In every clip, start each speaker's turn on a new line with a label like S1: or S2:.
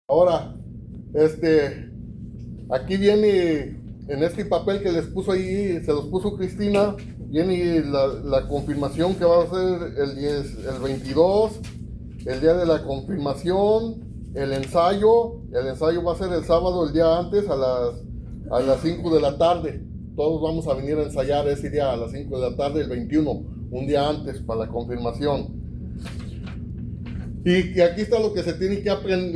S1: Ahora, aquí viene, en este papel que les puso ahí, se los puso Cristina, viene la confirmación que va a ser el 22, el día de la confirmación, el ensayo va a ser el sábado, el día antes, a las 5 de la tarde. Todos vamos a venir a ensayar ese día a las 5 de la tarde, el 21, un día antes para la confirmación. Y aquí está lo que se tiene que aprender.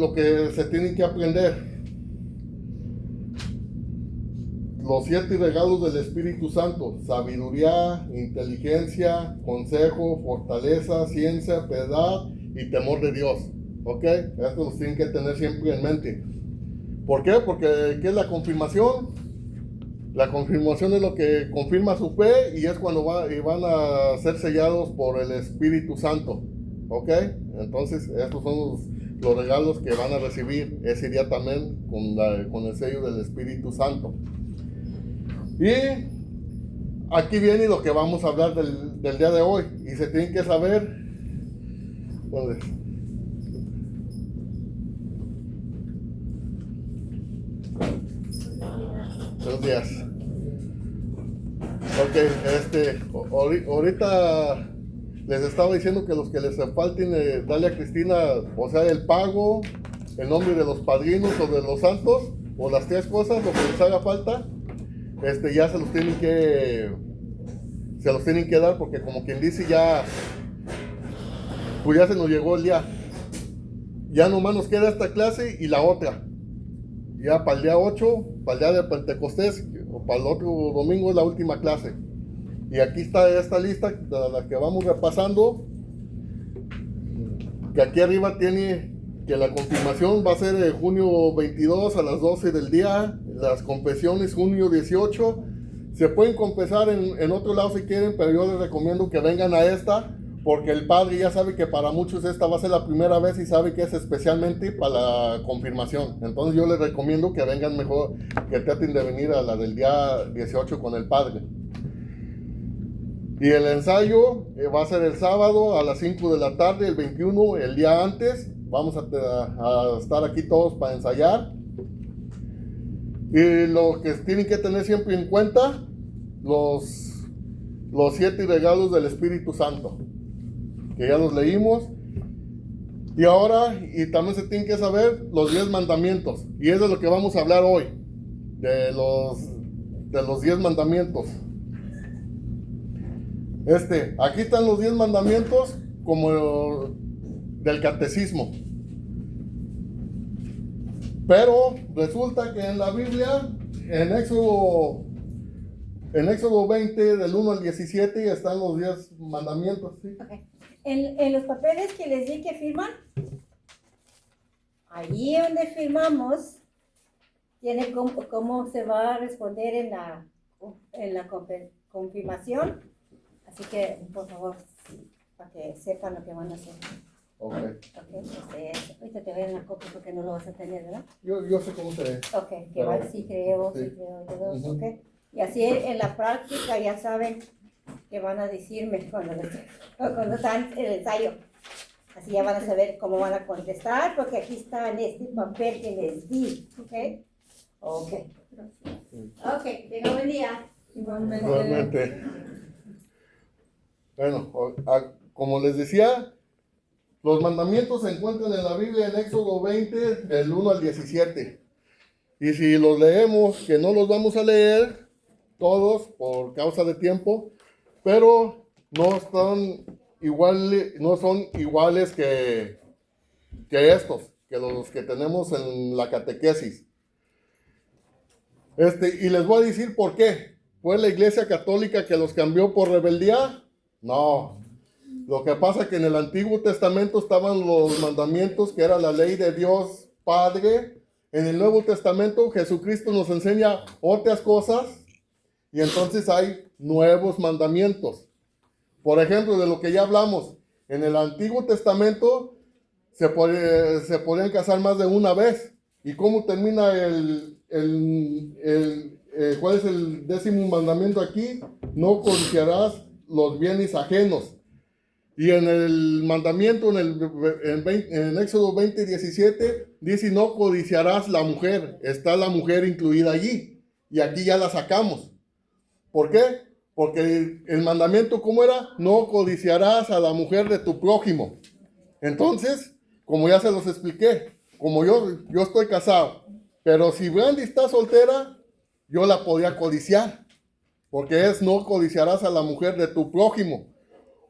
S1: Los 7 regalos del Espíritu Santo: sabiduría, inteligencia, consejo, fortaleza, ciencia, piedad y temor de Dios. ¿Ok? Esto los tienen que tener siempre en mente. ¿Por qué? Porque ¿qué es la confirmación? La confirmación es lo que confirma su fe y es cuando van a ser sellados por el Espíritu Santo. ¿Ok? Entonces, estos son los regalos que van a recibir ese día también con el sello del Espíritu Santo. Y aquí viene lo que vamos a hablar del día de hoy. Y se tienen que saber. Buenos días. Ok, ahorita les estaba diciendo que los que les falten darle a Cristina, o sea, el pago, el nombre de los padrinos o de los santos, o las 3 cosas, lo que les haga falta, ya se los tienen que dar, porque como quien dice, pues ya se nos llegó el día. Ya nomás nos queda esta clase y la otra. Ya para el día 8, para el día de Pentecostés, o para el otro domingo es la última clase. Y aquí está esta lista de la que vamos repasando, que aquí arriba tiene que la confirmación va a ser de junio 22 a las 12 del día, las confesiones junio 18. Se pueden confesar en otro lado si quieren, pero yo les recomiendo que vengan a esta, porque el padre ya sabe que para muchos esta va a ser la primera vez y sabe que es especialmente para la confirmación. Entonces yo les recomiendo que vengan mejor, que traten de venir a la del día 18 con el padre. Y el ensayo va a ser el sábado a las 5 de la tarde, el 21, el día antes. Vamos a estar aquí todos para ensayar. Y lo que tienen que tener siempre en cuenta, los 7 regalos del Espíritu Santo, que ya los leímos. Y ahora, y también se tienen que saber los 10 mandamientos. Y eso es lo que vamos a hablar hoy, de los 10 mandamientos. Aquí están los 10 mandamientos como del catecismo. Pero resulta que en la Biblia, en Éxodo 20, del 1 al 17, están los 10 mandamientos. ¿Sí?
S2: Okay. En los papeles que les di que firman, allí donde firmamos, tiene cómo se va a responder en la confirmación. Así que, por favor, para que sepan lo que van a hacer.
S1: Ok.
S2: Ahorita te voy a dar la copia porque no lo vas a tener, ¿verdad?
S1: Yo sé cómo se ve.
S2: Ok, que va, sí creo,
S1: sí.
S2: Uh-huh. Ok. Y así en la práctica ya saben que van a decirme cuando están en el ensayo. Así ya van a saber cómo van a contestar, porque aquí está en este papel que les di. Ok. Ok. Ok, tenga buen día.
S1: Igualmente. Bueno, como les decía, los mandamientos se encuentran en la Biblia en Éxodo 20, del 1 al 17. Y si los leemos, que no los vamos a leer todos por causa de tiempo, pero no son iguales que estos, que los que tenemos en la catequesis. Y les voy a decir por qué. ¿Fue la Iglesia Católica que los cambió por rebeldía? No. Lo que pasa es que en el Antiguo Testamento estaban los mandamientos, que era la ley de Dios Padre. En el Nuevo Testamento Jesucristo nos enseña otras cosas y entonces hay nuevos mandamientos. Por ejemplo, de lo que ya hablamos, en el Antiguo Testamento se podían casar más de una vez. ¿Y cómo termina cuál es el 10º mandamiento aquí? No codiciarás los bienes ajenos. Y en el mandamiento, en Éxodo 20, 17, dice no codiciarás la mujer. Está la mujer incluida allí. Y aquí ya la sacamos. ¿Por qué? Porque el mandamiento, ¿cómo era? No codiciarás a la mujer de tu prójimo. Entonces, como ya se los expliqué, como yo estoy casado, pero si Brandy está soltera, yo la podía codiciar. Porque es no codiciarás a la mujer de tu prójimo.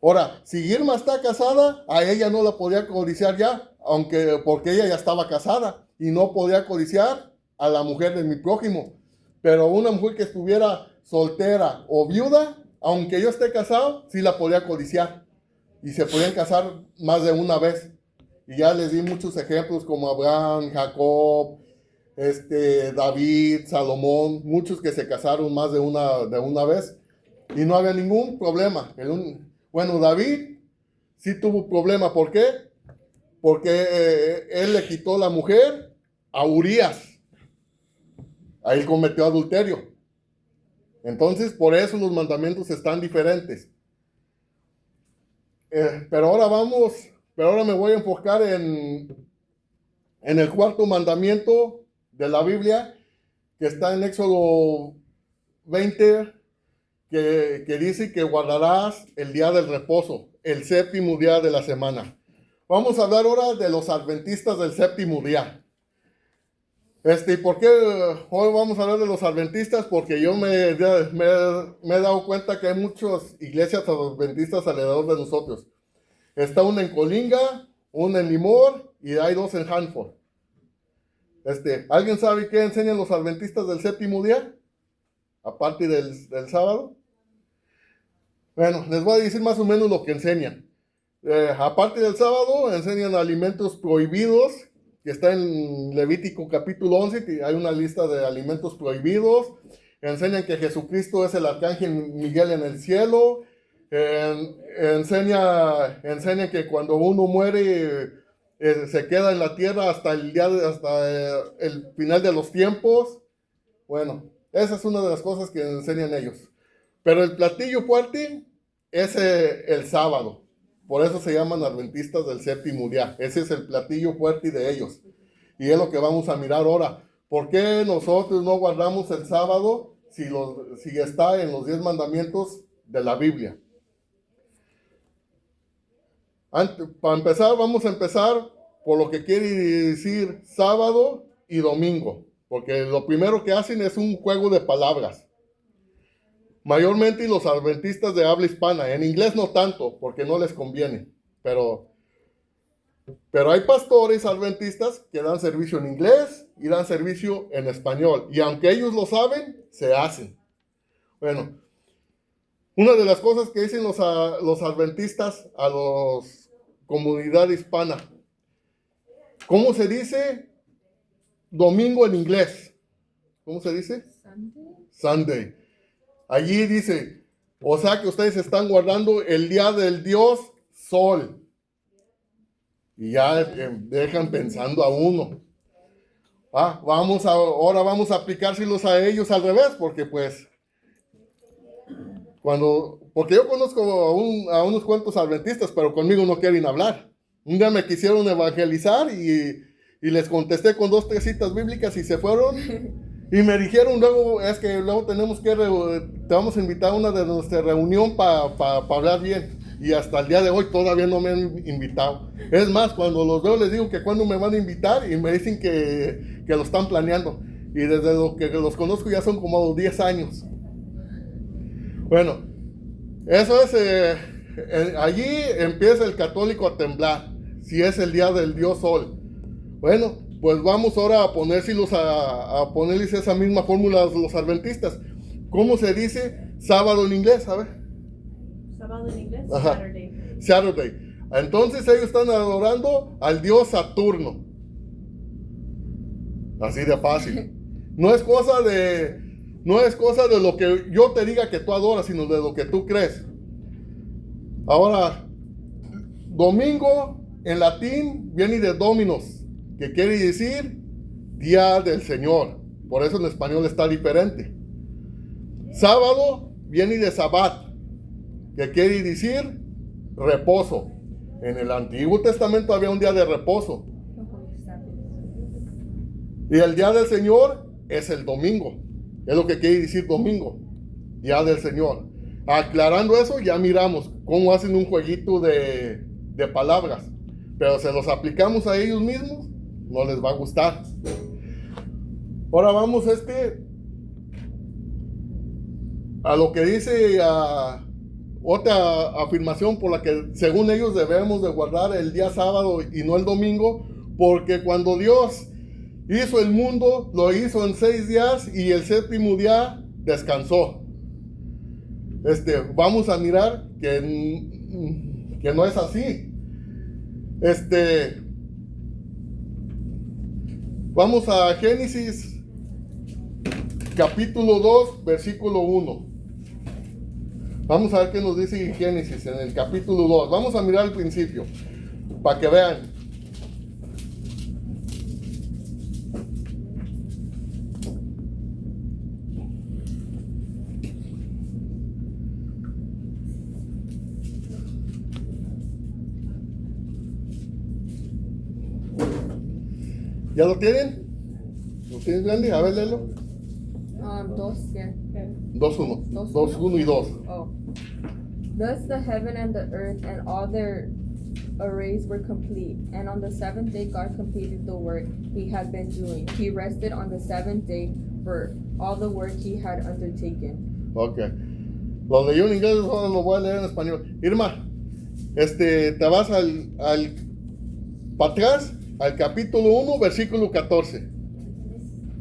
S1: Ahora, si Irma está casada, a ella no la podía codiciar ya, porque ella ya estaba casada y no podía codiciar a la mujer de mi prójimo. Pero una mujer que estuviera soltera o viuda, aunque yo esté casado, sí la podía codiciar. Y se podían casar más de una vez. Y ya les di muchos ejemplos como Abraham, Jacob, David, Salomón, muchos que se casaron más de una vez. Y no había ningún problema. Bueno, David sí tuvo problema. ¿Por qué? Porque él le quitó la mujer a Urías. Ahí cometió adulterio. Entonces, por eso los mandamientos están diferentes. Pero ahora me voy a enfocar en el cuarto mandamiento de la Biblia, que está en Éxodo 20, que dice que guardarás el día del reposo, el séptimo día de la semana. Vamos a hablar ahora de los adventistas del séptimo día. ¿Por qué hoy vamos a hablar de los adventistas? Porque yo me he dado cuenta que hay muchas iglesias adventistas alrededor de nosotros. Está una en Colinga, una en Limor y hay dos en Hanford. ¿Alguien sabe qué enseñan los adventistas del séptimo día? Aparte del sábado. Bueno, les voy a decir más o menos lo que enseñan. Aparte del sábado, enseñan alimentos prohibidos, que está en Levítico capítulo 11, que hay una lista de alimentos prohibidos. Enseñan que Jesucristo es el arcángel Miguel en el cielo. Enseñan que cuando uno muere, se queda en la tierra hasta el final de los tiempos. Bueno, esa es una de las cosas que enseñan ellos. Pero el platillo fuerte es el sábado. Por eso se llaman adventistas del séptimo día. Ese es el platillo fuerte de ellos. Y es lo que vamos a mirar ahora. ¿Por qué nosotros no guardamos el sábado si está en los 10 mandamientos de la Biblia? Para empezar, vamos a empezar por lo que quiere decir sábado y domingo. Porque lo primero que hacen es un juego de palabras. Mayormente los adventistas de habla hispana. En inglés no tanto, porque no les conviene. Pero hay pastores adventistas que dan servicio en inglés y dan servicio en español. Y aunque ellos lo saben, se hacen. Bueno, una de las cosas que dicen los adventistas a la comunidad hispana. ¿Cómo se dice domingo en inglés? ¿Cómo se dice? Sunday. Allí dice, o sea que ustedes están guardando el día del Dios Sol. Y ya dejan pensando a uno. Ahora vamos a aplicárselos a ellos al revés, porque porque yo conozco a unos cuantos adventistas, pero conmigo no quieren hablar. Un día me quisieron evangelizar y les contesté con 2, 3 citas bíblicas y se fueron. Y me dijeron luego tenemos te vamos a invitar a una de nuestra reunión para hablar bien. Y hasta el día de hoy todavía no me han invitado. Es más, cuando los veo les digo que cuándo me van a invitar y me dicen que lo están planeando. Y desde lo que los conozco ya son como 10 años. Bueno, eso es, allí empieza el católico a temblar, si es el día del Dios Sol. Bueno, pues vamos ahora a ponerles esa misma fórmula a los adventistas. ¿Cómo se dice sábado en inglés? A ver.
S3: Sábado en inglés,
S1: Ajá.
S3: Saturday.
S1: Entonces ellos están adorando al dios Saturno. Así de fácil. No es cosa de lo que yo te diga que tú adoras, sino de lo que tú crees. Ahora, domingo en latín viene de Dominos, que quiere decir día del Señor. Por eso en español está diferente. Sábado viene de Sabbat, que quiere decir reposo. En el Antiguo Testamento había un día de reposo. Y el día del Señor es el domingo. Es lo que quiere decir domingo. Día del Señor. Aclarando eso, ya miramos cómo hacen un jueguito de palabras. Pero se los aplicamos a ellos mismos, no les va a gustar. Ahora vamos a lo que dice otra afirmación por la que según ellos debemos de guardar el día sábado y no el domingo, porque cuando Dios hizo el mundo, lo hizo en 6 días y el séptimo día descansó. Vamos a mirar que no es así. Vamos a Génesis capítulo 2 versículo 1. Vamos a ver qué nos dice Génesis en el capítulo 2. Vamos a mirar al principio para que vean. ¿Ya lo tienen? ¿Lo tienen grande? A ver, léelo.
S4: 2, yeah.
S1: 2-1. 2-1 y 2.
S4: Oh. Thus the heaven and the earth and all their arrays were complete. And on the seventh day God completed the work he had been doing. He rested on the seventh day for all the work he had undertaken.
S1: Ok. Lo leí en inglés, ahora lo voy a leer en español. Irma, te vas para atrás al capítulo 1, versículo 14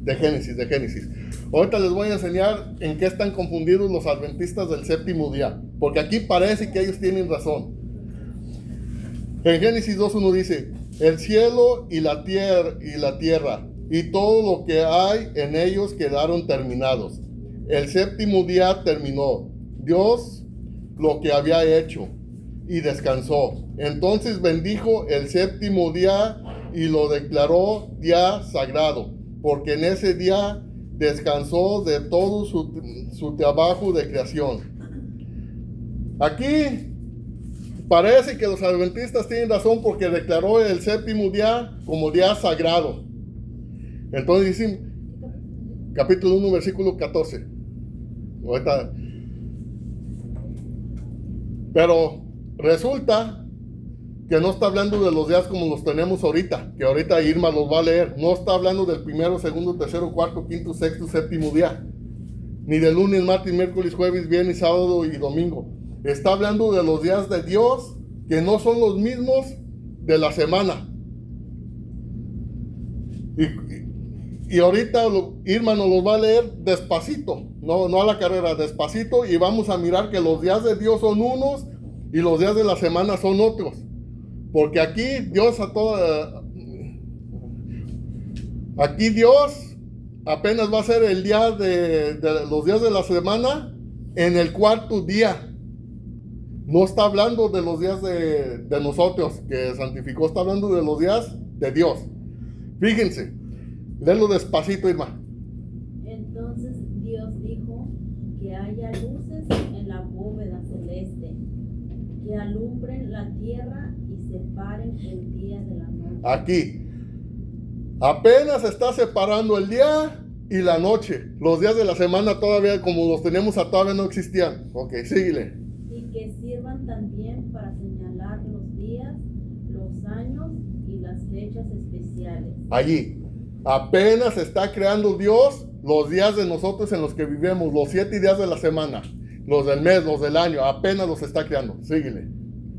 S1: de Génesis. Ahorita les voy a enseñar en qué están confundidos los adventistas del séptimo día, porque aquí parece que ellos tienen razón. En Génesis 2:1 dice: el cielo y la tierra y todo lo que hay en ellos quedaron terminados. El séptimo día terminó Dios lo que había hecho y descansó. Entonces bendijo el séptimo día y lo declaró día sagrado, porque en ese día descansó de todo su trabajo de creación. Aquí parece que los adventistas tienen razón porque declaró el séptimo día como día sagrado. Entonces dice, capítulo 1, versículo 14. Ahorita. Pero resulta que no está hablando de los días como los tenemos ahorita, que ahorita Irma los va a leer. No está hablando del primero, segundo, tercero, cuarto, quinto, sexto, séptimo día, ni de lunes, martes, miércoles, jueves, viernes, sábado y domingo. Está hablando de los días de Dios que no son los mismos de la semana. Y ahorita Irma nos los va a leer despacito, no a la carrera, despacito, y vamos a mirar que los días de Dios son unos y los días de la semana son otros. Porque aquí Dios apenas va a ser el día de los días de la semana en el cuarto día. No está hablando de los días de nosotros que santificó, está hablando de los días de Dios. Fíjense, léelo despacito, Irma.
S5: Entonces Dios dijo que haya luces en la bóveda celeste, que alumbren la tierra y separen el día de la noche.
S1: Aquí, apenas está separando el día y la noche. Los días de la semana todavía, como los tenemos todavía no existían. Ok, síguele.
S5: Y que sirvan también para señalar los días, los años y las fechas especiales.
S1: Allí, apenas está creando Dios los días de nosotros en los que vivimos, los 7 días de la semana, los del mes, los del año, apenas los está creando. Síguele.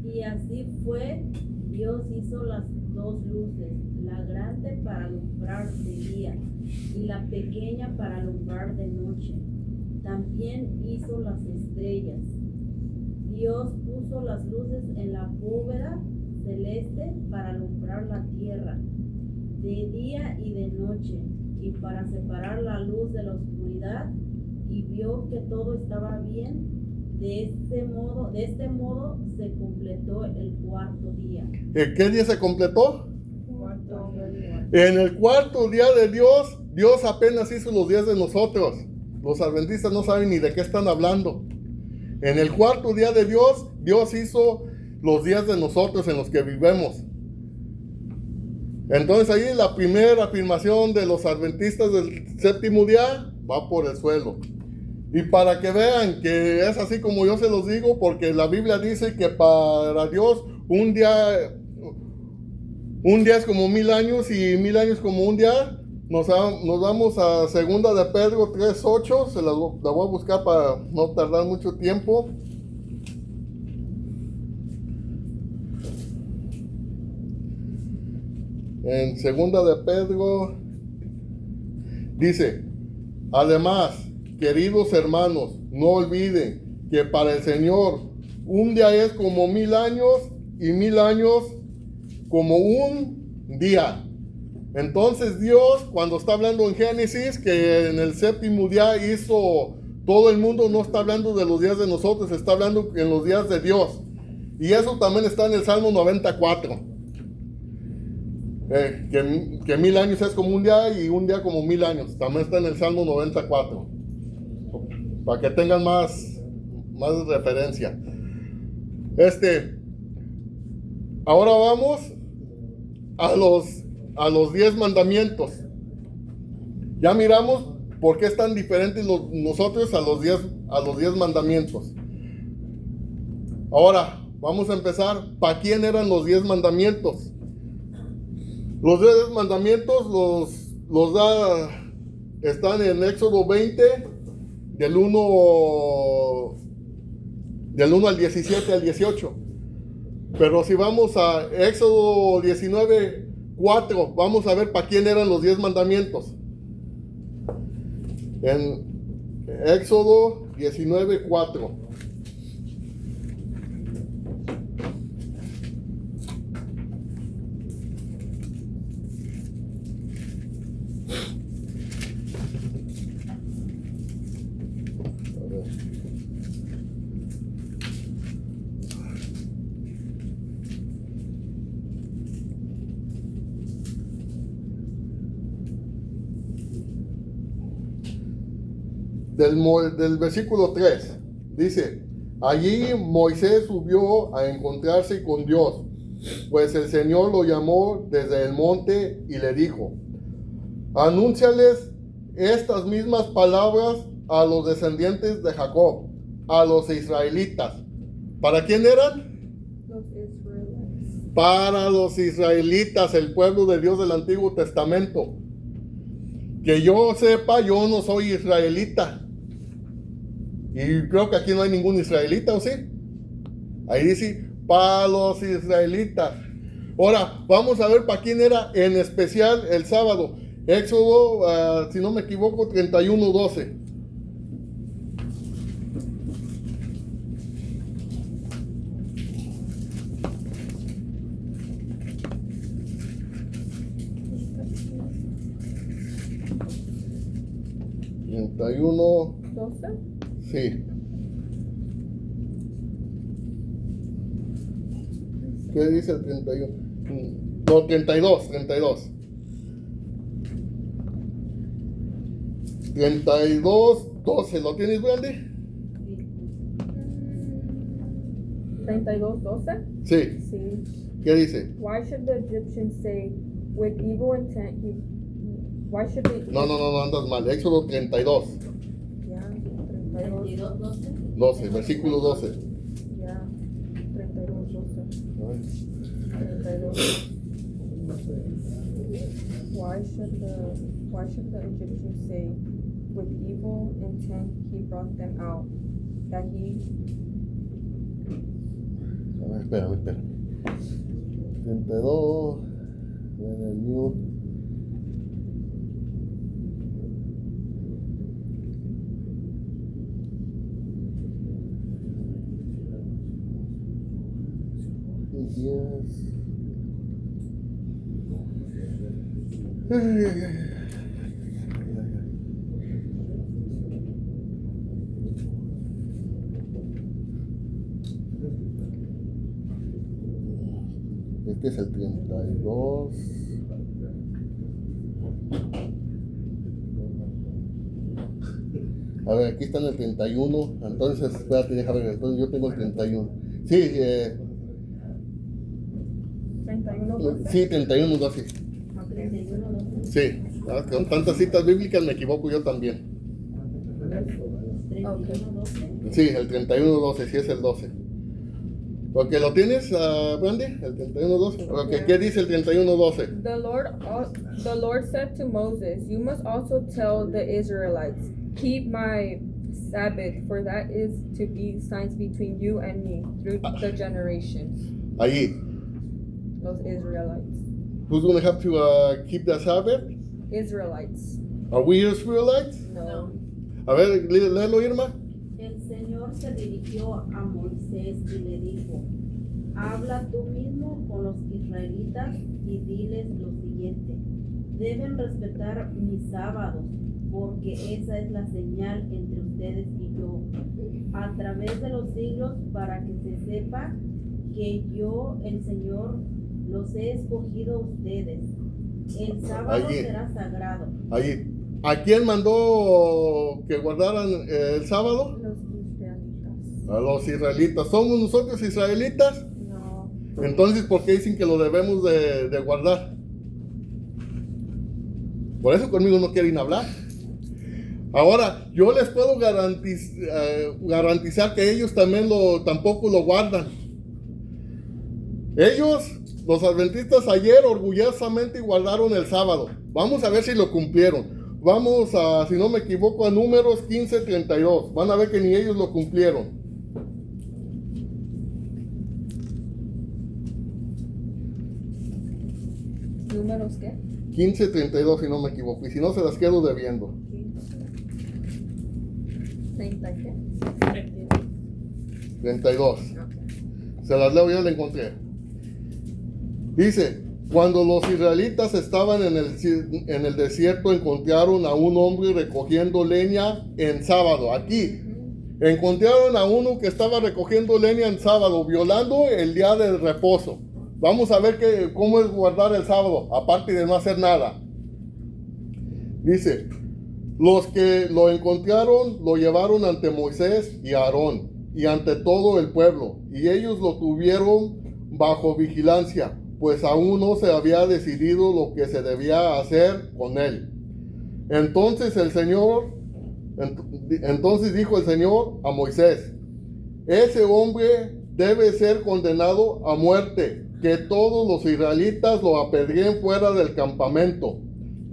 S5: Y así fue, Dios hizo las 2 luces, la grande para alumbrar de día y la pequeña para alumbrar de noche. También hizo las estrellas. Dios puso las luces en la bóveda celeste para alumbrar la tierra de día y de noche, y para separar la luz de la oscuridad, y vio que todo estaba bien. De este modo se completó el cuarto día.
S1: ¿Qué día se completó?
S5: Cuarto.
S1: En el cuarto día de Dios, Dios apenas hizo los días de nosotros. Los adventistas no saben ni de qué están hablando. En el cuarto día de Dios, Dios hizo los días de nosotros en los que vivimos. Entonces ahí la primera afirmación de los adventistas del séptimo día va por el suelo. Y para que vean que es así como yo se los digo, porque la Biblia dice que para Dios un día es como 1000 años y 1000 años como un día. Nos vamos a segunda de Pedro 3:8, la voy a buscar para no tardar mucho tiempo. En segunda de Pedro dice: además, queridos hermanos, no olviden que para el Señor un día es como 1000 años y 1000 años como un día. Entonces Dios, cuando está hablando en Génesis, que en el séptimo día hizo todo el mundo, no está hablando de los días de nosotros, está hablando en los días de Dios. Y eso también está en el Salmo 94. Que 1000 años es como un día y un día como 1000 años. También está en el Salmo 94. Para que tengan más referencia. Ahora vamos a los 10 mandamientos. Ya miramos por qué están diferentes nosotros a los 10 mandamientos. Ahora vamos a empezar. ¿Para quién eran los 10 mandamientos? Los 10 mandamientos están en Éxodo 20, del 1 al 17 al 18. Pero si vamos a Éxodo 19:4, vamos a ver para quién eran los 10 mandamientos. En Éxodo 19:4. Del versículo 3, dice: allí Moisés subió a encontrarse con Dios, pues el Señor lo llamó desde el monte y le dijo: anúnciales estas mismas palabras a los descendientes de Jacob, a los israelitas. ¿Para quién eran?
S4: Los Israelites.
S1: Para los israelitas, el pueblo de Dios del Antiguo Testamento. Que yo sepa, yo no soy israelita. Y creo que aquí no hay ningún israelita, ¿o sí? Ahí dice, para los israelitas. Ahora, vamos a ver para quién era en especial el sábado. Éxodo, si no me equivoco, 31:12.
S4: ¿12?
S1: Sí. ¿Qué dice el 31? No, 32. 32:12. ¿Lo tienes, Brandy?
S4: 32:12?
S1: Sí.
S4: Sí.
S1: ¿Qué dice?
S4: Why should the Egyptians say, with evil intent, why should they...
S1: No, andas mal. Éxodo 32.
S4: Ya, 32.
S1: 12, versículo 12.
S4: Ya, 32:12. 32. Why should the Egyptians say, with evil intent he brought them out, that he...
S1: A ver, espérame. 32. En el New. Yes. Este es el 32. A ver, aquí está en el 31. Entonces, espérate, déjame ver. Entonces yo tengo el 31. Sí,
S4: 31:12.
S1: sí, 31:12.
S5: 31:12.
S1: Sí, con tantas citas bíblicas me equivoco yo también.
S5: 31:12.
S1: Sí, el 31:12, sí es el 12. Porque lo tienes, Brandy, el 31:12. Okay, ¿qué dice el 31:12?
S4: The Lord said to Moses, "You must also tell the Israelites, keep my Sabbath, for that is to be signs between you and me through the generations."
S1: Allí.
S4: Los Israelites.
S1: Who's going to have to keep the Sabbath?
S4: Israelites.
S1: Are we Israelites?
S4: No.
S1: A ver, léelo, Irma.
S5: El Señor se dirigió a Moisés y le dijo, habla tú mismo con los israelitas y diles lo siguiente, deben respetar mis sábados, porque esa es la señal entre ustedes y yo, a través de los siglos, para que se sepa que yo, el Señor, los he escogido a ustedes. El sábado
S1: Allí.
S5: será sagrado.
S1: Allí. ¿A quién mandó que guardaran el sábado?
S4: Los israelitas.
S1: A los israelitas. ¿Somos nosotros israelitas?
S4: No.
S1: Entonces, ¿por qué dicen que lo debemos de guardar? Por eso conmigo no quieren hablar. Ahora, yo les puedo garantizar que ellos también tampoco lo guardan. Ellos, los adventistas, ayer orgullosamente guardaron el sábado. Vamos a ver si lo cumplieron. Vamos a, si no me equivoco, a Números 15:32. Van a ver que ni ellos lo cumplieron.
S4: ¿Números qué?
S1: 15:32, si no me equivoco. Y si no, se las quedo debiendo.
S4: 30 qué?
S1: 32. Se las leo, ya la encontré. Dice, cuando los israelitas estaban en el desierto, encontraron a un hombre recogiendo leña en sábado. Aquí, encontraron a uno que estaba recogiendo leña en sábado, violando el día de reposo. Vamos a ver cómo es guardar el sábado, aparte de no hacer nada. Dice, los que lo encontraron lo llevaron ante Moisés y Aarón y ante todo el pueblo, y ellos lo tuvieron bajo vigilancia, pues aún no se había decidido lo que se debía hacer con él. Entonces dijo el Señor a Moisés, ese hombre debe ser condenado a muerte, que todos los israelitas lo apedreen fuera del campamento.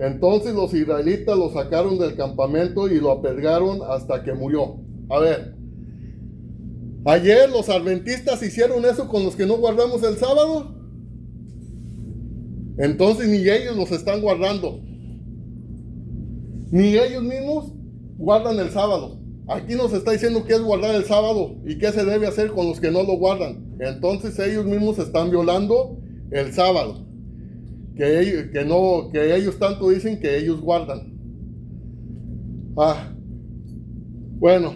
S1: Entonces los israelitas lo sacaron del campamento y lo apedrearon hasta que murió. A ver, ayer los adventistas hicieron eso con los que no guardamos el sábado. Entonces ni ellos los están guardando. Ni ellos mismos guardan el sábado. Aquí nos está diciendo qué es guardar el sábado y qué se debe hacer con los que no lo guardan. Entonces ellos mismos están violando el sábado. Que ellos tanto dicen que ellos guardan. Bueno.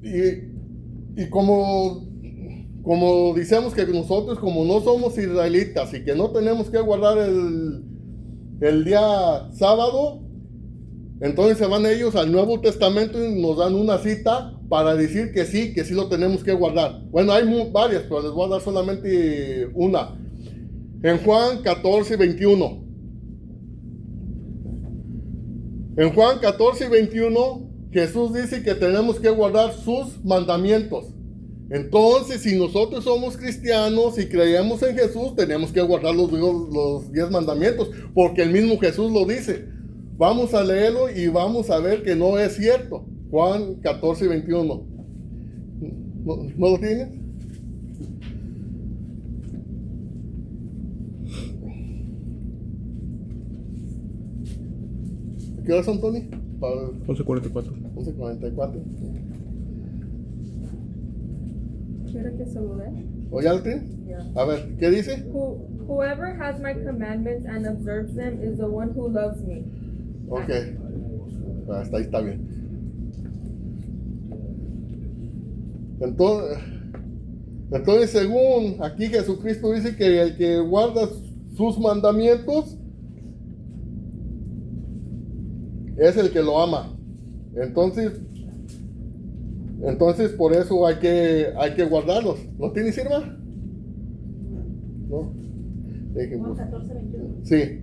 S1: Y como decimos que nosotros, como no somos israelitas y que no tenemos que guardar el día sábado, entonces se van ellos al Nuevo Testamento y nos dan una cita para decir que sí lo tenemos que guardar. Bueno, hay varias, pero les voy a dar solamente una. En Juan 14:21. En Juan 14:21, Jesús dice que tenemos que guardar sus mandamientos. Entonces, si nosotros somos cristianos y creemos en Jesús, tenemos que guardar los 10 mandamientos, porque el mismo Jesús lo dice. Vamos a leerlo y vamos a ver que no es cierto. Juan 14:21. ¿No lo tienes? ¿Qué hora son, Tony?
S6: 11:44.
S1: 11:44.
S4: ¿Quiere que se lo dé?
S1: ¿O ya lo tienes?
S4: Yeah.
S1: A ver, ¿qué dice?
S4: Whoever has my commandments and observes them is the one who loves me.
S1: Ok. Hasta ahí está bien. Entonces, según aquí Jesucristo dice que el que guarda sus mandamientos es el que lo ama. Entonces por eso hay que guardarlos. ¿No tienes, Irma? ¿No?
S5: Juan 14:21.
S1: Sí.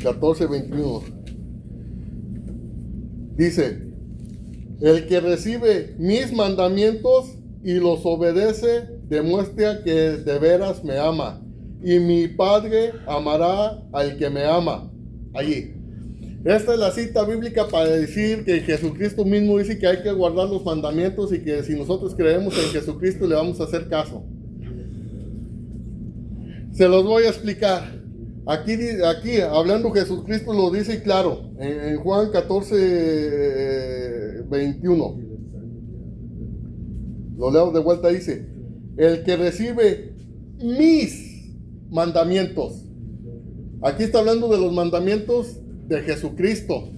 S1: 14, 21. Dice, el que recibe mis mandamientos y los obedece, demuestra que de veras me ama. Y mi Padre amará al que me ama. Allí. Esta es la cita bíblica para decir que Jesucristo mismo dice que hay que guardar los mandamientos y que si nosotros creemos en Jesucristo le vamos a hacer caso. Se los voy a explicar. Aquí hablando Jesucristo lo dice claro en Juan 14, 21. Lo leo de vuelta, dice, el que recibe mis mandamientos. Aquí está hablando de los mandamientos de Jesucristo,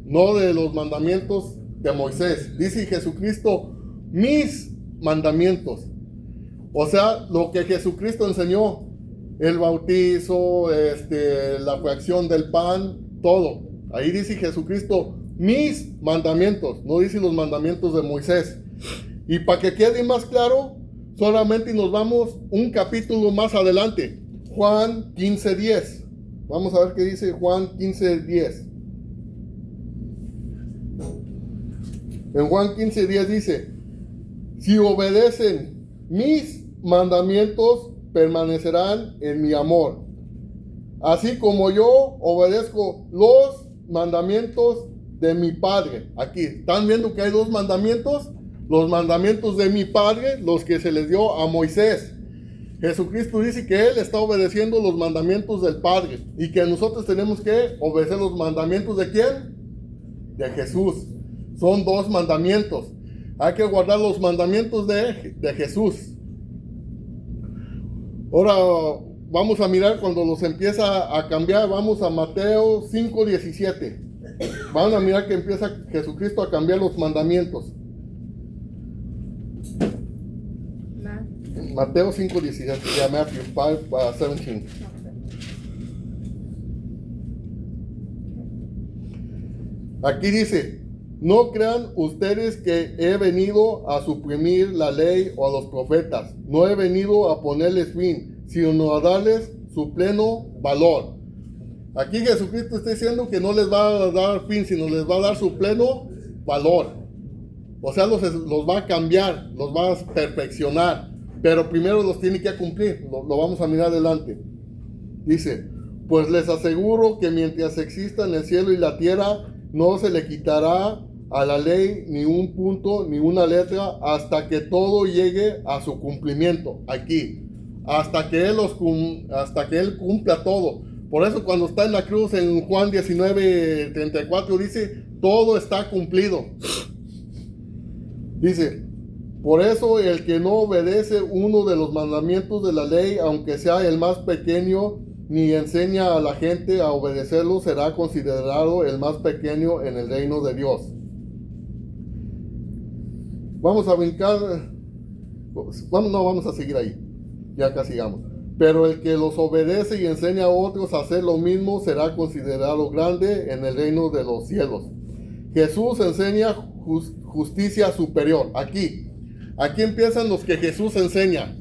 S1: no de los mandamientos de Moisés. Dice Jesucristo, mis mandamientos. O sea, lo que Jesucristo enseñó, el bautizo, la fracción del pan, todo. Ahí dice Jesucristo, mis mandamientos, no dice los mandamientos de Moisés. Y para que quede más claro, solamente nos vamos un capítulo más adelante, Juan 15:10. Vamos a ver qué dice Juan 15:10. En Juan 15:10 dice, si obedecen mis mandamientos, permanecerán en mi amor, así como yo obedezco los mandamientos de mi Padre. Aquí, ¿están viendo que hay dos mandamientos? Los mandamientos de mi Padre, los que se les dio a Moisés. Jesucristo dice que Él está obedeciendo los mandamientos del Padre y que nosotros tenemos que obedecer los mandamientos ¿de quién? De Jesús. Son dos mandamientos. Hay que guardar los mandamientos de Jesús. Ahora vamos a mirar cuando los empieza a cambiar. Vamos a Mateo 5:17. Van a mirar que empieza Jesucristo a cambiar los mandamientos. Mateo 5:17. Ya, Matthew 5:17. Aquí dice, no crean ustedes que he venido a suprimir la ley o a los profetas. No he venido a ponerles fin, sino a darles su pleno valor. Aquí Jesucristo está diciendo que no les va a dar fin, sino les va a dar su pleno valor. O sea, los va a cambiar, los va a perfeccionar. Pero primero los tiene que cumplir. Lo vamos a mirar adelante. Dice, pues les aseguro que mientras existan el cielo y la tierra, no se le quitará a la ley ni un punto ni una letra hasta que todo llegue a su cumplimiento. Aquí, hasta que Él cumpla todo. Por eso cuando está en la cruz en Juan 19:34 dice, todo está cumplido. Dice, por eso el que no obedece uno de los mandamientos de la ley, aunque sea el más pequeño, ni enseña a la gente a obedecerlo, será considerado el más pequeño en el reino de Dios. Vamos a brincar, no vamos a seguir ahí, ya casi llegamos. Pero el que los obedece y enseña a otros a hacer lo mismo, será considerado grande en el reino de los cielos. Jesús enseña justicia superior. Aquí empiezan los que Jesús enseña.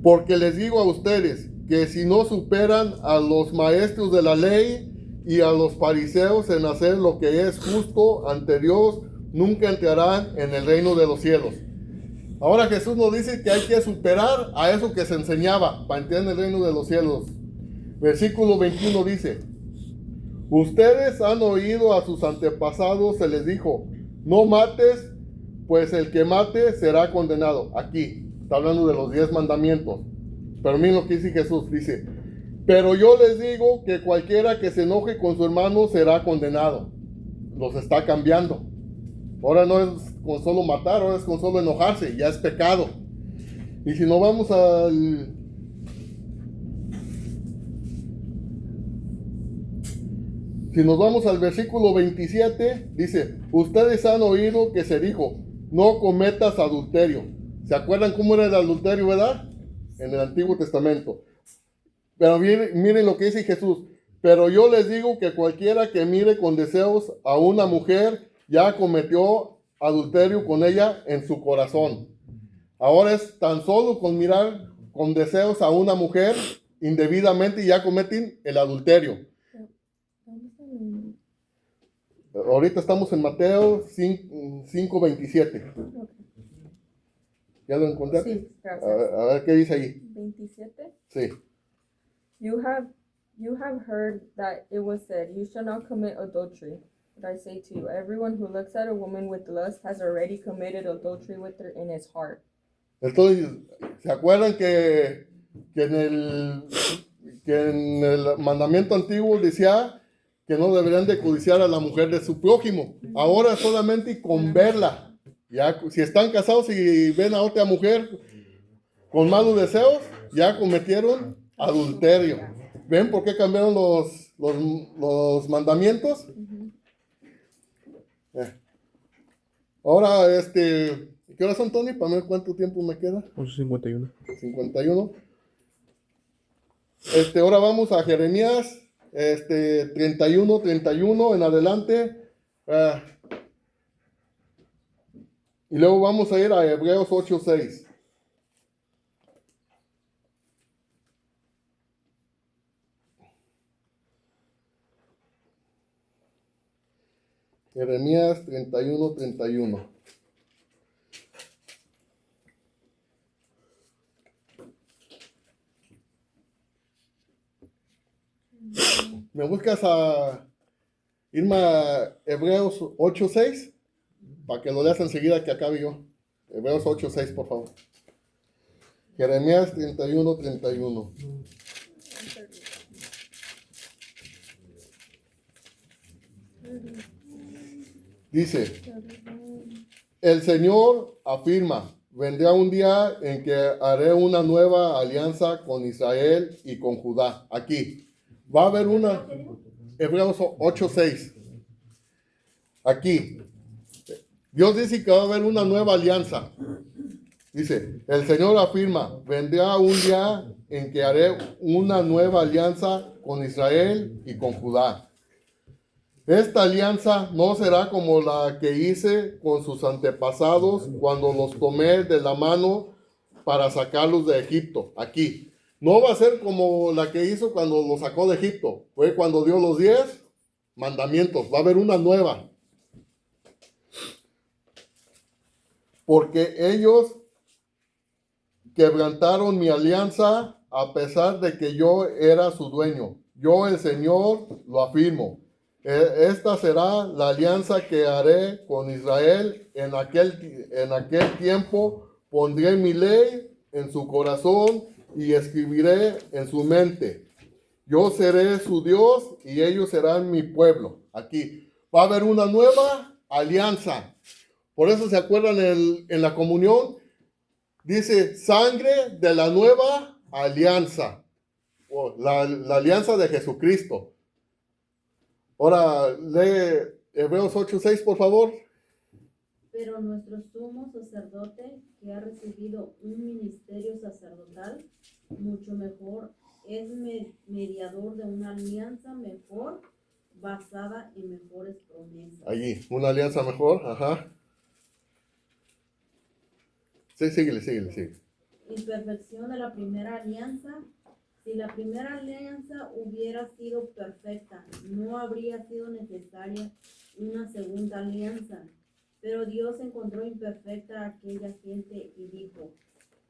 S1: Porque les digo a ustedes que si no superan a los maestros de la ley y a los fariseos en hacer lo que es justo ante Dios, nunca entrarán en el reino de los cielos. Ahora Jesús nos dice que hay que superar a eso que se enseñaba para entrar en el reino de los cielos. Versículo 21 dice, ustedes han oído a sus antepasados, se les dijo, no mates, pues el que mate será condenado. Aquí está hablando de los 10 mandamientos. Pero miren lo que dice Jesús, dice, pero yo les digo que cualquiera que se enoje con su hermano será condenado. Los está cambiando. Ahora no es con solo matar, ahora es con solo enojarse, ya es pecado. Y si no vamos Si nos vamos al versículo 27, dice, ustedes han oído que se dijo, no cometas adulterio. ¿Se acuerdan cómo era el adulterio, verdad? En el Antiguo Testamento. Pero miren lo que dice Jesús. Pero yo les digo que cualquiera que mire con deseos a una mujer, ya cometió adulterio con ella en su corazón. Ahora es tan solo con mirar con deseos a una mujer indebidamente y ya cometen el adulterio. Ahorita estamos en Mateo 5:27. ¿Ya lo encontré?
S4: Sí, gracias.
S1: A ver qué dice ahí.
S4: 27.
S1: Sí.
S4: You have heard that it was said, you shall not commit adultery. But I say to you, everyone who looks at a woman with lust has already committed adultery with her in his heart.
S1: Entonces, ¿se acuerdan que en el mandamiento antiguo decía que no deberían de codiciar a la mujer de su prójimo? Ahora solamente con verla. Ya, si están casados y ven a otra mujer con malos deseos, ya cometieron adulterio. ¿Ven por qué cambiaron los mandamientos? Ahora, ¿qué horas son, Tony? Para ver cuánto tiempo me queda.
S6: 11:51.
S1: 51. Ahora vamos a Jeremías 31 en adelante. Y luego vamos a ir a Hebreos 8:6. Jeremías 31. ¿Me buscas a irme a Hebreos 8:6? Para que lo leas enseguida que acabe yo. Hebreos 8:6, por favor. Jeremías 31. Dice, el Señor afirma, vendrá un día en que haré una nueva alianza con Israel y con Judá. Aquí, va a haber una, Hebreos 8:6. Aquí, Dios dice que va a haber una nueva alianza. Dice, el Señor afirma, vendrá un día en que haré una nueva alianza con Israel y con Judá. Esta alianza no será como la que hice con sus antepasados cuando los tomé de la mano para sacarlos de Egipto. Aquí. No va a ser como la que hizo cuando los sacó de Egipto. Fue cuando dio los 10 mandamientos. Va a haber una nueva. Porque ellos quebrantaron mi alianza a pesar de que yo era su dueño. Yo, el Señor, lo afirmo. Esta será la alianza que haré con Israel en aquel tiempo. Pondré mi ley en su corazón y escribiré en su mente. Yo seré su Dios y ellos serán mi pueblo. Aquí va a haber una nueva alianza. Por eso se acuerdan en la comunión, dice sangre de la nueva alianza. La alianza de Jesucristo. Ahora lee Hebreos 8:6, por favor.
S5: Pero nuestro sumo sacerdote, que ha recibido un ministerio sacerdotal mucho mejor, es mediador de una alianza mejor, basada en mejores promesas.
S1: Allí, una alianza mejor, ajá. Sí, síguele.
S5: Imperfección de la primera alianza. Si la primera alianza hubiera sido perfecta, no habría sido necesaria una segunda alianza. Pero Dios encontró imperfecta a aquella gente y dijo,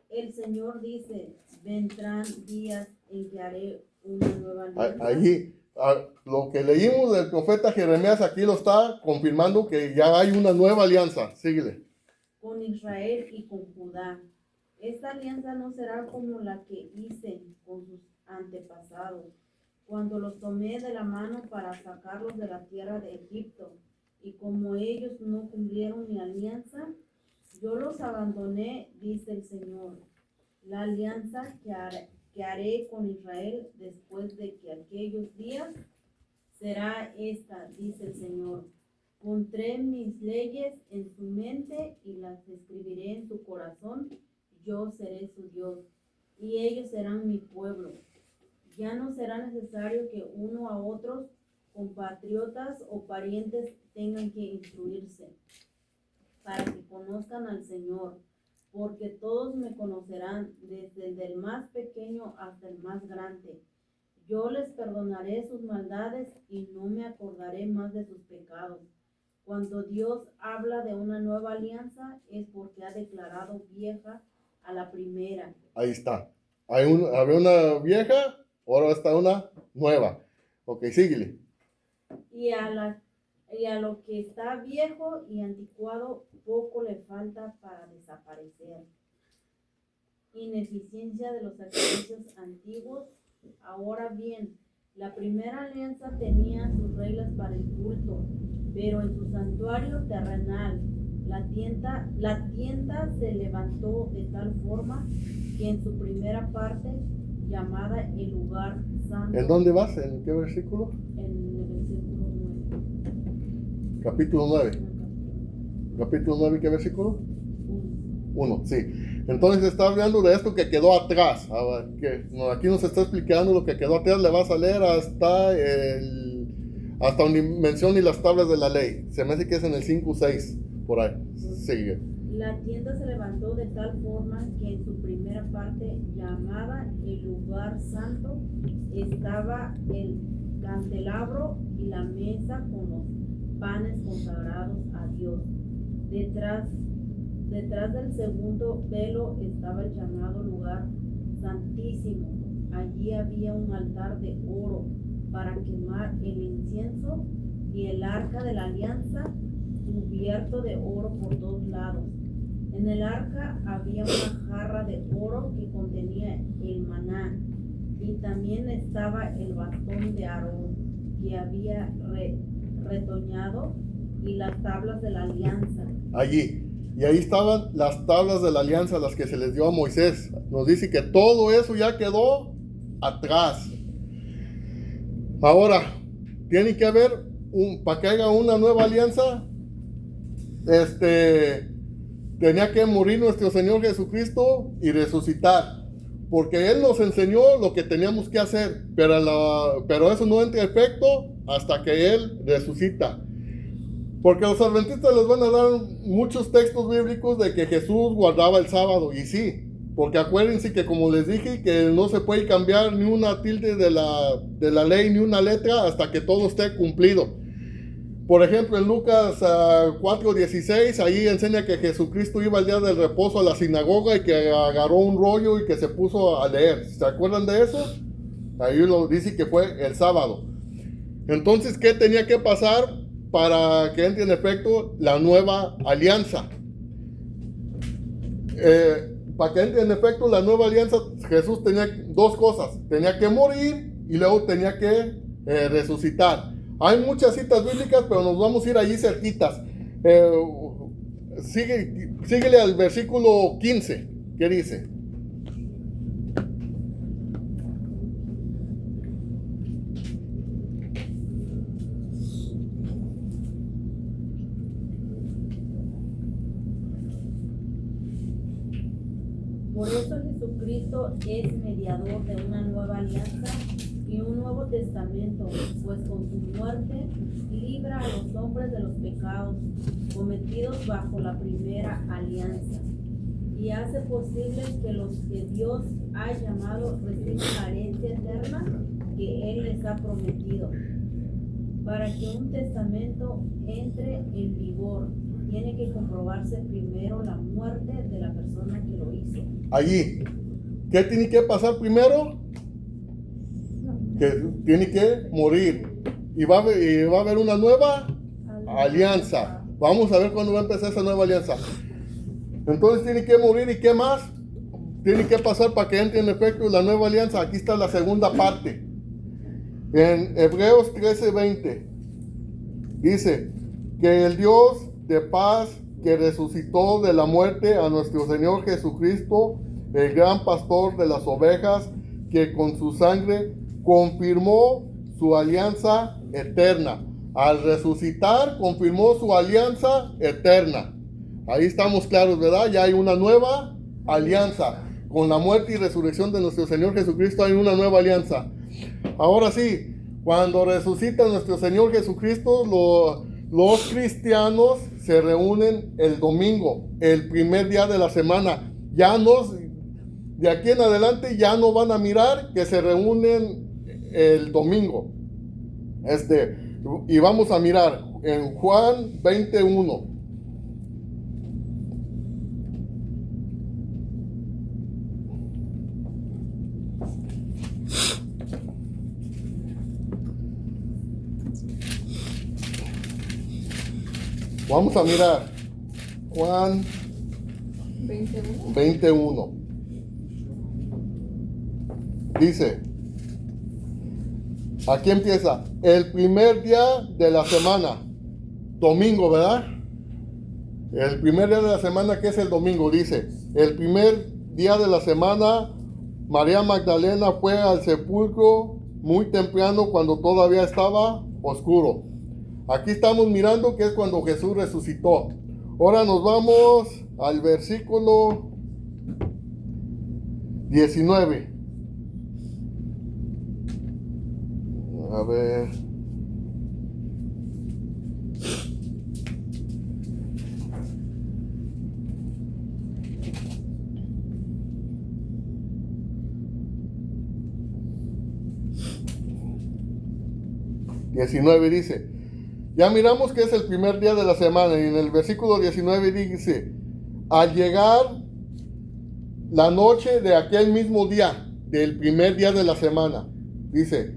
S5: el Señor dice, vendrán días en que haré una nueva alianza.
S1: Allí, lo que leímos del profeta Jeremías aquí lo está confirmando que ya hay una nueva alianza. Síguele.
S5: Con Israel y con Judá. Esta alianza no será como la que hice con sus antepasados, cuando los tomé de la mano para sacarlos de la tierra de Egipto, y como ellos no cumplieron mi alianza, yo los abandoné, dice el Señor. La alianza que haré con Israel después de que aquellos días será esta, dice el Señor. Pondré mis leyes en su mente y las escribiré en su corazón. Yo seré su Dios y ellos serán mi pueblo. Ya no será necesario que uno a otros, compatriotas o parientes, tengan que instruirse para que conozcan al Señor, porque todos me conocerán, desde el del más pequeño hasta el más grande. Yo les perdonaré sus maldades y no me acordaré más de sus pecados. Cuando Dios habla de una nueva alianza es porque ha declarado vieja a la primera.
S1: Ahí está. Había una vieja, ahora está una nueva. Ok, síguele.
S5: Y a lo que está viejo y anticuado poco le falta para desaparecer. Ineficiencia de los sacrificios antiguos. Ahora bien, la primera alianza tenía sus reglas para el culto, pero en su santuario terrenal la tienda se levantó de tal forma que en su primera parte, llamada el lugar santo,
S1: ¿En dónde vas? ¿En qué versículo?
S5: en el versículo 9.
S1: Capítulo 9. Capítulo 9, ¿qué versículo? 1, sí. Entonces está hablando de esto que quedó atrás. Aquí nos está explicando lo que quedó atrás. Le vas a leer hasta donde menciona las tablas de la ley. Se me hace que es en el 5 6, por ahí. Sigue.
S5: La tienda se levantó de tal forma que en su primera parte, llamada el lugar santo, estaba el candelabro y la mesa con los panes consagrados a Dios. Detrás del segundo velo estaba el llamado lugar santísimo. Allí había un altar de oro para quemar el incienso y el arca de la alianza cubierto de oro por todos lados. En el arca había una jarra de oro que contenía el maná, y también estaba el bastón de Aarón que había retoñado y las tablas de la alianza.
S1: Allí. Y ahí estaban las tablas de la alianza, las que se les dio a Moisés. Nos dice que todo eso ya quedó atrás. Ahora, tiene que haber, para que haya una nueva alianza, tenía que morir nuestro Señor Jesucristo y resucitar. Porque Él nos enseñó lo que teníamos que hacer. Pero eso no entra en efecto hasta que Él resucita. Porque los adventistas les van a dar muchos textos bíblicos de que Jesús guardaba el sábado. Y sí, porque acuérdense que como les dije, que no se puede cambiar ni una tilde de la ley, ni una letra, hasta que todo esté cumplido. Por ejemplo, en Lucas 4:16, ahí enseña que Jesucristo iba el día del reposo a la sinagoga y que agarró un rollo y que se puso a leer. ¿Se acuerdan de eso? Ahí lo dice que fue el sábado. Entonces, ¿qué tenía que pasar para que entre en efecto la nueva alianza? Para que entre en efecto la nueva alianza, Jesús tenía dos cosas. Tenía que morir y luego tenía que resucitar. Hay muchas citas bíblicas, pero nos vamos a ir allí cerquitas. Síguele al versículo 15. ¿Qué dice?
S5: Por eso Jesucristo es mediador de una nueva alianza y un nuevo testamento, pues con su muerte libra a los hombres de los pecados cometidos bajo la primera alianza y hace posible que los que Dios ha llamado reciban la herencia eterna que Él les ha prometido. Para que un testamento entre en vigor, tiene que comprobarse primero la muerte de la persona que lo hizo.
S1: Allí, ¿qué tiene que pasar primero? Que tiene que morir. Y va a haber una nueva alianza. Vamos a ver cuándo va a empezar esa nueva alianza. Entonces tiene que morir. ¿Y qué más? Tiene que pasar para que entre en efecto la nueva alianza. Aquí está la segunda parte. En Hebreos 13:20 dice que el Dios de paz que resucitó de la muerte a nuestro Señor Jesucristo, el gran pastor de las ovejas, que con su sangre confirmó su alianza eterna. Al resucitar, confirmó su alianza eterna. Ahí estamos claros, ¿verdad? Ya hay una nueva alianza. Con la muerte y resurrección de nuestro Señor Jesucristo hay una nueva alianza. Ahora sí, cuando resucita nuestro Señor Jesucristo, los cristianos se reúnen el domingo, el primer día de la semana. De aquí en adelante ya no van a mirar que se reúnen el domingo. Y vamos a mirar en Juan 21. Vamos a mirar Juan
S4: 21.
S1: 21. Dice, aquí empieza, el primer día de la semana, domingo, ¿verdad? El primer día de la semana, que es el domingo, dice, el primer día de la semana, María Magdalena fue al sepulcro muy temprano cuando todavía estaba oscuro. Aquí estamos mirando que es cuando Jesús resucitó. Ahora nos vamos al versículo 19. A ver. Dice, ya miramos que es el primer día de la semana y en el versículo 19 dice, al llegar la noche de aquel mismo día, del primer día de la semana, dice,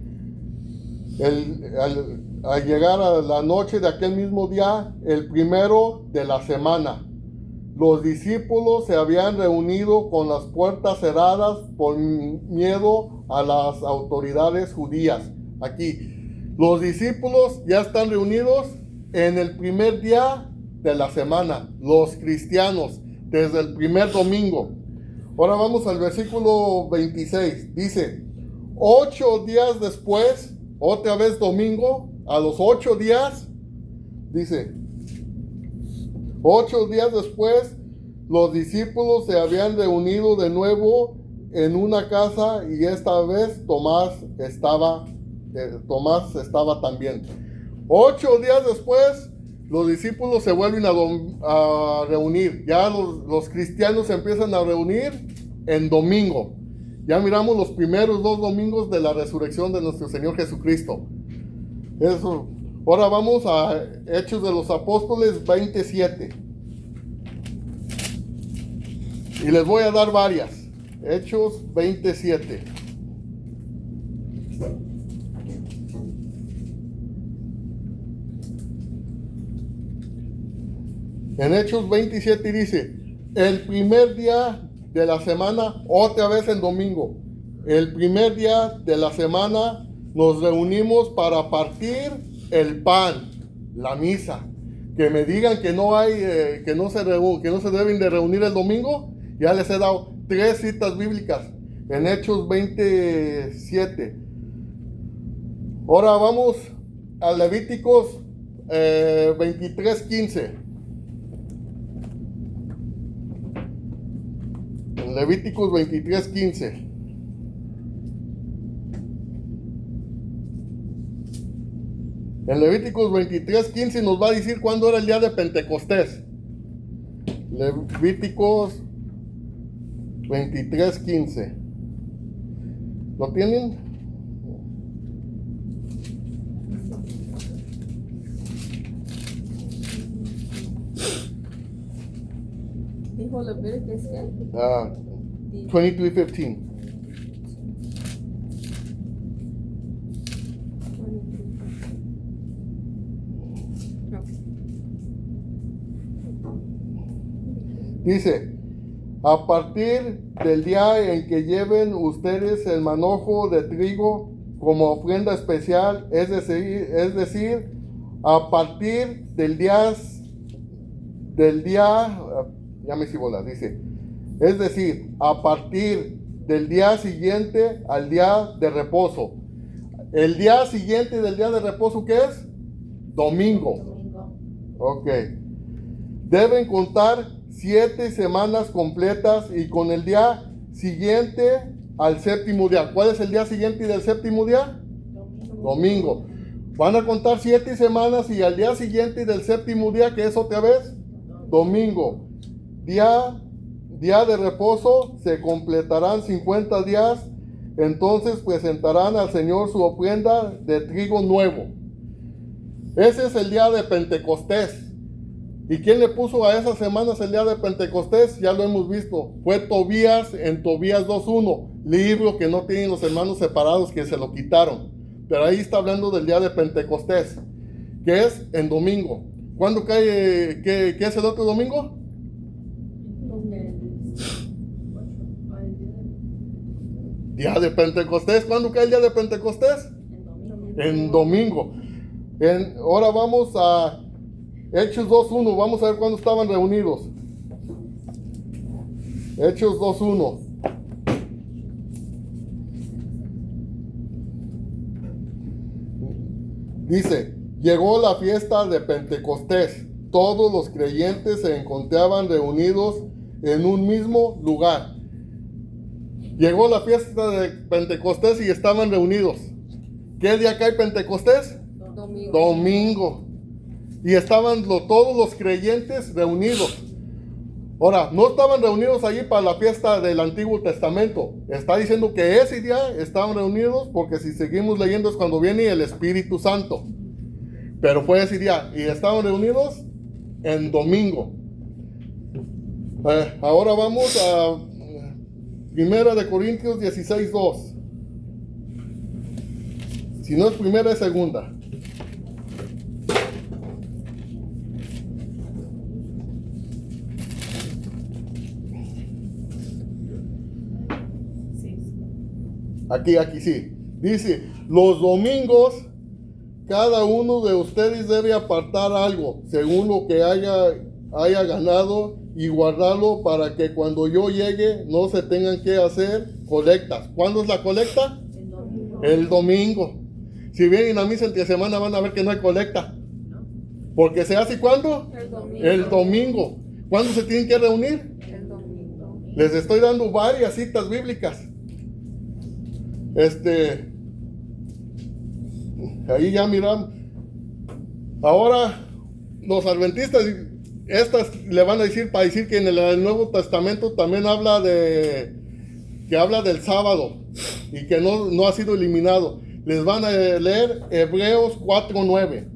S1: al llegar a la noche de aquel mismo día, el primero de la semana, los discípulos se habían reunido con las puertas cerradas por miedo a las autoridades judías. Aquí, los discípulos ya están reunidos en el primer día de la semana, los cristianos, desde el primer domingo. Ahora vamos al versículo 26, dice, 8 días después, otra vez domingo, a los 8 días, dice, 8 días después, los discípulos se habían reunido de nuevo en una casa y esta vez Tomás estaba también. 8 días después, los discípulos se vuelven a reunir. Ya los cristianos se empiezan a reunir en domingo. Ya miramos los primeros 2 domingos de la resurrección de nuestro Señor Jesucristo. Eso. Ahora vamos a Hechos de los Apóstoles 27. Y les voy a dar varias. Hechos 27. En Hechos 27 dice, el primer día de la semana, otra vez en domingo, el primer día de la semana nos reunimos para partir el pan, la misa. Que me digan que no hay, que no se deben de reunir el domingo, ya les he dado 3 citas bíblicas en Hechos 27. Ahora vamos a Levíticos 23:15. Levíticos 23:15. En Levíticos 23:15 nos va a decir cuándo era el día de Pentecostés. Levíticos 23:15. ¿Lo tienen?
S4: Dijo Levíticos, ¿qué?
S1: 23:15. Dice, a partir del día en que lleven ustedes el manojo de trigo como ofrenda especial, es decir, a partir del día, ya me hice bola, dice, es decir, a partir del día siguiente al día de reposo. El día siguiente del día de reposo, ¿qué es? Domingo. Ok. Deben contar 7 semanas completas y con el día siguiente al séptimo día. ¿Cuál es el día siguiente del séptimo día? Domingo. Van a contar 7 semanas y al día siguiente del séptimo día, que es otra vez, domingo. Día de reposo, se completarán 50 días entonces presentarán al Señor su ofrenda de trigo nuevo. Ese es el día de Pentecostés. ¿Y quién le puso a esas semanas el día de Pentecostés? Ya lo hemos visto. Fue Tobías en Tobías 2:1, libro que no tienen los hermanos separados, que se lo quitaron. Pero ahí está hablando del día de Pentecostés, que es en domingo. ¿Cuándo cae? ¿Qué es el otro domingo? Día de Pentecostés. ¿Cuándo cae el día de Pentecostés? En domingo. Ahora vamos a Hechos 2:1. Vamos a ver cuándo estaban reunidos. Hechos 2:1. Dice, llegó la fiesta de Pentecostés. Todos los creyentes se encontraban reunidos en un mismo lugar. Llegó la fiesta de Pentecostés y estaban reunidos. ¿Qué día cae Pentecostés?
S4: Domingo.
S1: Domingo. Y estaban todos los creyentes reunidos. Ahora, no estaban reunidos allí para la fiesta del Antiguo Testamento. Está diciendo que ese día estaban reunidos porque si seguimos leyendo es cuando viene el Espíritu Santo. Pero fue ese día. Y estaban reunidos en domingo. Ahora vamos a 1 Corintios 16:2. Si no es primera, es segunda. Aquí sí. Dice, los domingos cada uno de ustedes debe apartar algo, según lo que haya ganado, y guardarlo para que cuando yo llegue no se tengan que hacer colectas. ¿Cuándo es la colecta? El domingo. Si vienen a misa entre semana van a ver que no hay colecta. Porque se hace ¿cuándo? El domingo. ¿Cuándo se tienen que reunir?
S4: El domingo.
S1: Les estoy dando varias citas bíblicas. Ahí ya miramos. Ahora los adventistas estas le van a decir para decir que en el Nuevo Testamento también habla del sábado y que no ha sido eliminado. Les van a leer Hebreos 4:9.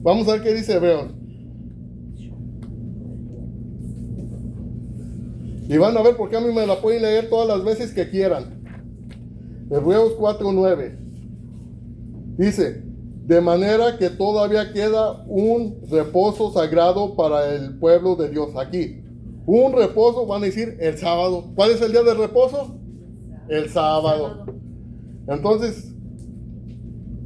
S1: Vamos a ver qué dice Hebreos. Y van a ver porque a mí me la pueden leer todas las veces que quieran. Hebreos 4:9. Dice, de manera que todavía queda un reposo sagrado para el pueblo de Dios. Aquí, un reposo, van a decir el sábado. ¿Cuál es el día de reposo? El sábado. Entonces,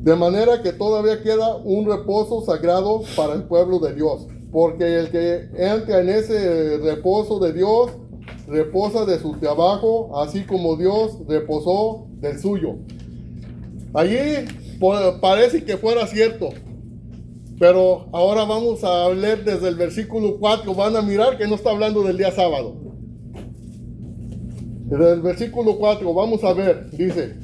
S1: de manera que todavía queda un reposo sagrado para el pueblo de Dios. Porque el que entra en ese reposo de Dios, reposa de su trabajo, así como Dios reposó del suyo. Allí parece que fuera cierto, pero ahora vamos a leer desde el versículo 4. Van a mirar que no está hablando del día sábado. Desde el versículo 4 vamos a ver, dice,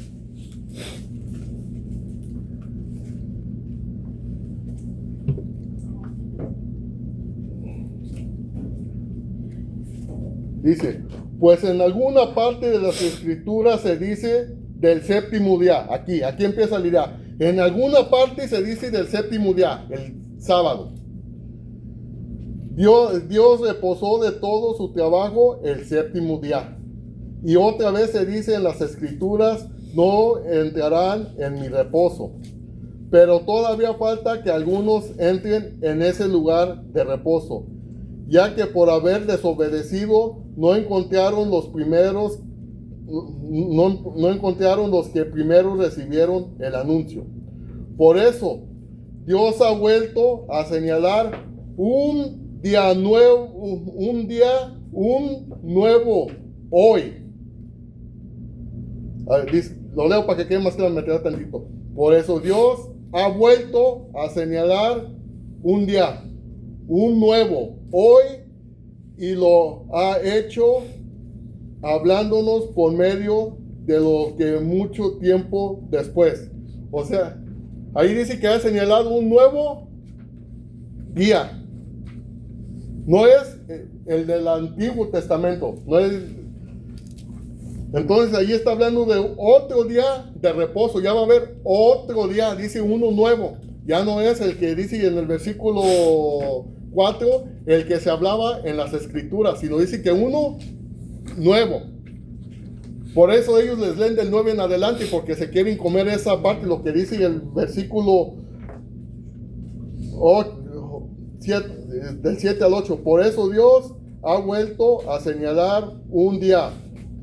S1: pues en alguna parte de las escrituras se dice del séptimo día. Aquí empieza el día. En alguna parte se dice del séptimo día, el sábado. Dios reposó de todo su trabajo el séptimo día. Y otra vez se dice en las escrituras, no entrarán en mi reposo. Pero todavía falta que algunos entren en ese lugar de reposo, ya que por haber desobedecido no encontraron los que primero recibieron el anuncio. Por eso, Dios ha vuelto a señalar un día nuevo hoy. A ver, lo leo para que quede más claro, me queda tantito. Por eso Dios ha vuelto a señalar un día, un nuevo hoy, y lo ha hecho hablándonos por medio de lo que mucho tiempo después. O sea, ahí dice que ha señalado un nuevo día. No es el del Antiguo Testamento, no es Entonces ahí está hablando de otro día de reposo. Ya va a haber otro día, dice uno nuevo. Ya no es el que dice en el versículo 4, el que se hablaba en las escrituras, sino dice que uno nuevo. Por eso ellos les leen del 9 en adelante, porque se quieren comer esa parte, lo que dice el versículo 7, del 7 al 8. Por eso Dios ha vuelto a señalar un día,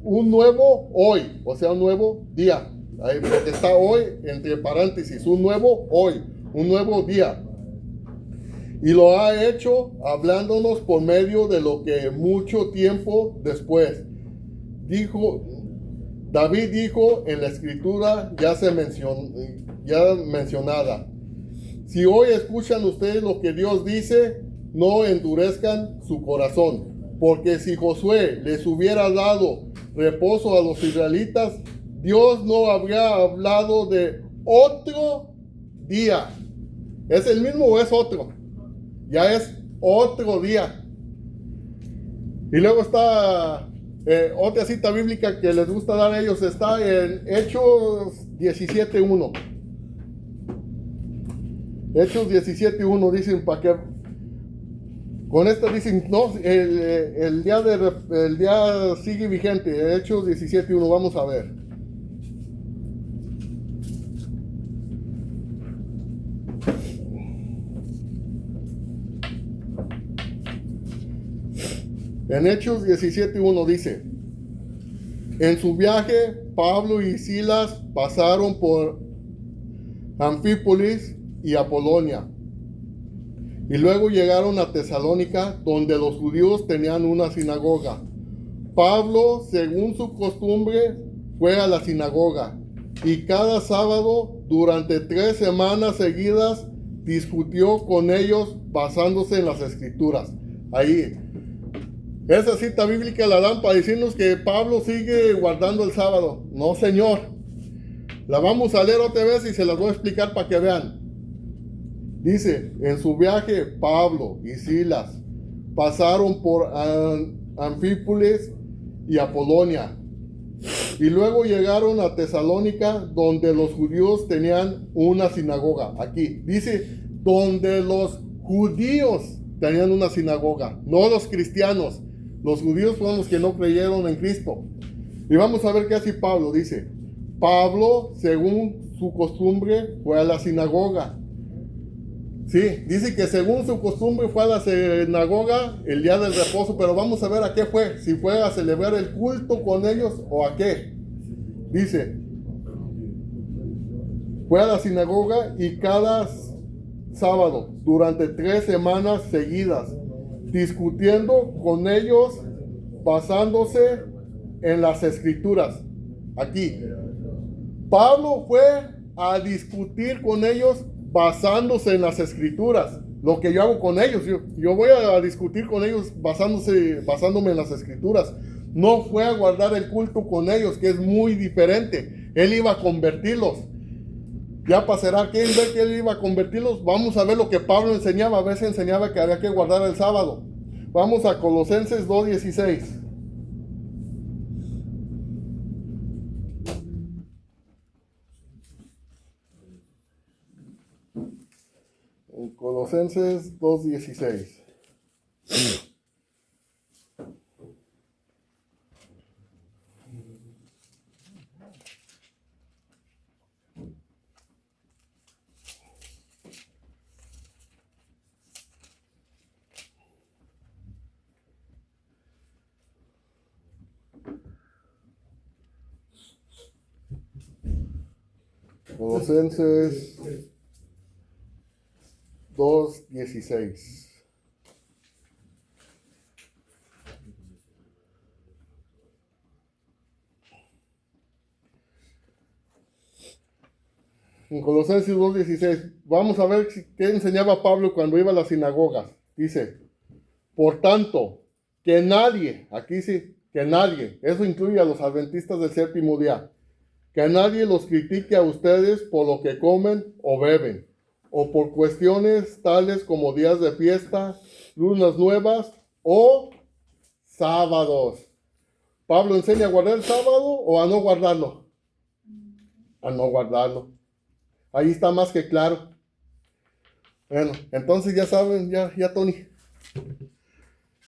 S1: un nuevo hoy, o sea, un nuevo día. Ahí, porque está hoy entre paréntesis, un nuevo hoy, un nuevo día. Y lo ha hecho hablándonos por medio de lo que mucho tiempo después David dijo en la escritura ya mencionada. Si hoy escuchan ustedes lo que Dios dice, no endurezcan su corazón, porque si Josué les hubiera dado reposo a los israelitas, Dios no habría hablado de otro día. ¿Es el mismo o es otro? Ya es otro día. Y luego está otra cita bíblica que les gusta dar a ellos, está en Hechos 17:1. Hechos 17:1 dicen para que con esta dicen no, el día sigue vigente. Hechos 17:1, vamos a ver. En Hechos 17:1 dice: en su viaje, Pablo y Silas pasaron por Anfípolis y Apolonia, y luego llegaron a Tesalónica, donde los judíos tenían una sinagoga. Pablo, según su costumbre, fue a la sinagoga, y cada sábado, durante 3 semanas seguidas, discutió con ellos basándose en las escrituras. Ahí. Esa cita bíblica la dan para decirnos que Pablo sigue guardando el sábado. No, señor. La vamos a leer otra vez y se las voy a explicar para que vean. Dice, en su viaje Pablo y Silas pasaron por Anfípolis y Apolonia, y luego llegaron a Tesalónica, donde los judíos tenían una sinagoga. Aquí dice, donde los judíos tenían una sinagoga, no los cristianos. Los judíos fueron los que no creyeron en Cristo. Y vamos a ver qué hace Pablo. Dice, Pablo, según su costumbre, fue a la sinagoga. Sí, dice que según su costumbre fue a la sinagoga el día del reposo, pero vamos a ver a qué fue. Si fue a celebrar el culto con ellos o a qué. Dice, fue a la sinagoga y cada sábado, durante 3 semanas seguidas, discutiendo con ellos basándose en las escrituras. Aquí, Pablo fue a discutir con ellos basándose en las escrituras. Lo que yo hago con ellos, yo voy a discutir con ellos basándome en las escrituras. No fue a guardar el culto con ellos, que es muy diferente. Él iba a convertirlos. Ya pasará que ver que él iba a convertirlos. Vamos a ver lo que Pablo enseñaba. A veces enseñaba que había que guardar el sábado. Vamos a Colosenses 2:16. En Colosenses 2:16. Colosenses 2:16. En Colosenses 2:16, vamos a ver qué enseñaba Pablo cuando iba a las sinagogas. Dice, por tanto, que nadie, aquí sí, que nadie, eso incluye a los adventistas del séptimo día, que nadie los critique a ustedes por lo que comen o beben, o por cuestiones tales como días de fiesta, lunas nuevas o sábados. Pablo enseña a guardar el sábado o a no guardarlo. A no guardarlo. Ahí está más que claro. Bueno, entonces ya saben, ya Tony.